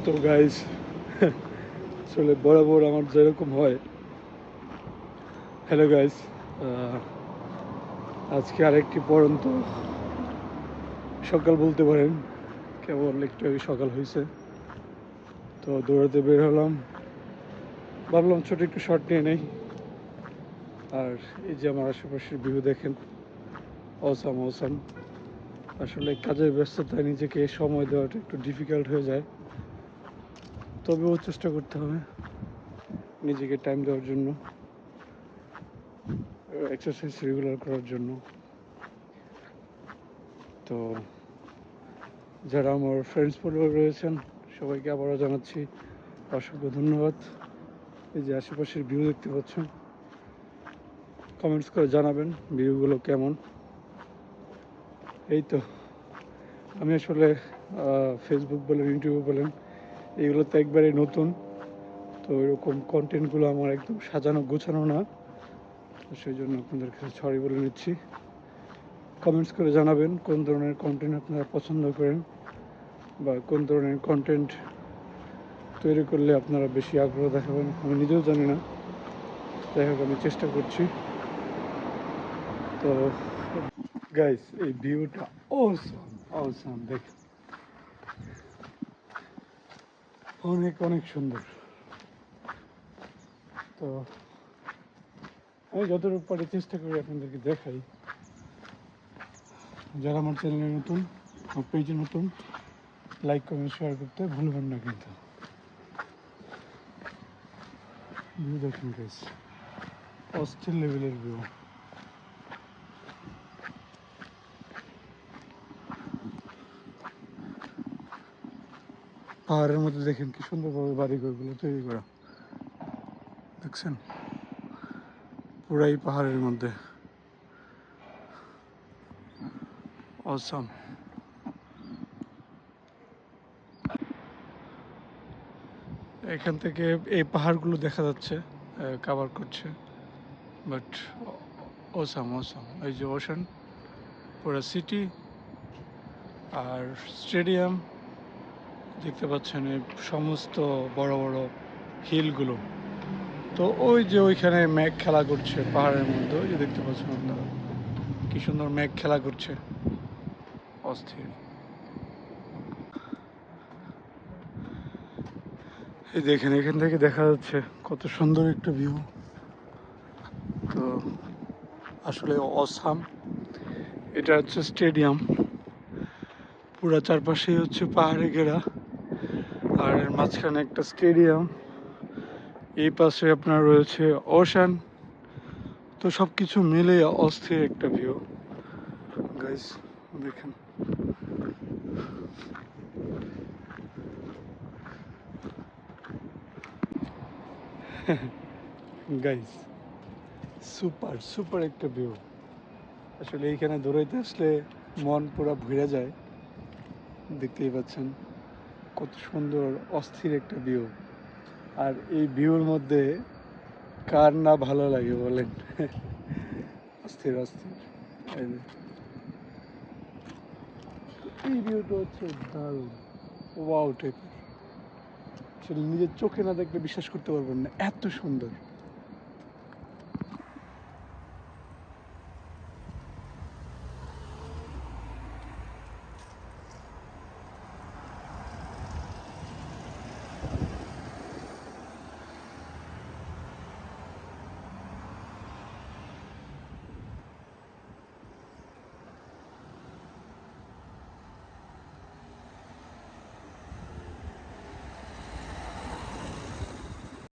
তো গাইস, আসলে বরাবর আমার যেরকম হয়। হ্যালো গাইস, আজকে আরেকটি পড়ন্ত সকাল বলতে পারেন, কেবল একটু আগে সকাল হয়েছে। তো দৌড়াতে বের হলাম, ভাবলাম ছোট একটু শট নিয়ে নেই। আর এই যে আমার আশেপাশের ভিউ দেখেন, অসাম অসাম। আসলে কাজের ব্যস্ততায় নিজেকে সময় দেওয়াটা একটু ডিফিকাল্ট হয়ে যায়, তবেও চেষ্টা করতে হবে নিজেকে টাইম দেওয়ার জন্য, এক্সারসাইজ রেগুলার করার জন্য। তো যারা আমার ফ্রেন্ডস ফলোয়ার রয়েছেন সবাইকে আবারও জানাচ্ছি অসংখ্য ধন্যবাদ। এই যে আশেপাশের ভিউ দেখতে পাচ্ছেন, কমেন্টস করে জানাবেন ভিউগুলো কেমন। এই তো আমি আসলে ফেসবুক বলেন, ইউটিউবে বলেন, এগুলো তো একবারে নতুন। তো এরকম কন্টেন্টগুলো আমার একদম সাজানো গোছানো না, তো সেই জন্য আপনাদের কাছে সরি বলে নিচ্ছি। কমেন্টস করে জানাবেন কোন ধরনের কন্টেন্ট আপনারা পছন্দ করেন, বা কোন ধরনের কন্টেন্ট তৈরি করলে আপনারা বেশি আগ্রহ দেখাবেন। আমি নিজেও জানি না, যাই হোক আমি চেষ্টা করছি। তো গাইস, এই ভিউটা অসাম অসাম, দেখেন অনেক অনেক সুন্দর। তো আমি যতটুকু পারি চেষ্টা করি আপনাদেরকে দেখাই। যারা আমার চ্যানেলে নতুন, আমার পেজে নতুন, লাইক কমেন্ট শেয়ার করতে ভুলবেন না কিন্তু। ভিউ দেখুন গাইস, অস্থির লেভেলের ভিউ। পাহাড়ের মধ্যে দেখেন কি সুন্দরভাবে বাড়িঘরগুলো তৈরি করা, দেখছেন? পুরাই পাহাড়ের মধ্যে, অসাম। এখান থেকে এই পাহাড়গুলো দেখা যাচ্ছে, কভার করছে, বাট অসাম অসাম। এই যে ওশান, পুরো সিটি আর স্টেডিয়াম দেখতে পাচ্ছেন, এই সমস্ত বড় বড় হিলগুলো। তো ওই যে ওইখানে মেঘ খেলা করছে পাহাড়ের মধ্যে, ওই যে দেখতে পাচ্ছেন আপনারা কি সুন্দর মেঘ খেলা করছে, অস্থির। এই দেখেন, এখান থেকে দেখা যাচ্ছে কত সুন্দর একটা ভিউ। তো আসলে অসাম। এটা হচ্ছে স্টেডিয়াম, পুরা চারপাশেই হচ্ছে পাহাড়ে ঘেরা, আর এর মাঝখানে একটা স্টেডিয়াম, এই পাশে আপনার রয়েছে ওশান। তো সব কিছু মিলে অস্থির একটা ভিউ গাইস, দেখেন। গাইস, সুপার সুপার একটা ভিউ। আসলে এইখানে দৌড়াইতে আসলে মন পুরো ভরে যায়, দেখতেই পাচ্ছেন কত সুন্দর অস্থির একটা ভিউ। আর এই ভিউর মধ্যে কার না ভালো লাগে বলেন? অস্থির অস্থির। এই যে, এই ভিউটা হচ্ছে দারুণ, ওয়াও টাইপের। আসলে নিজের চোখে না দেখলে বিশ্বাস করতে পারবেন না, এত সুন্দর।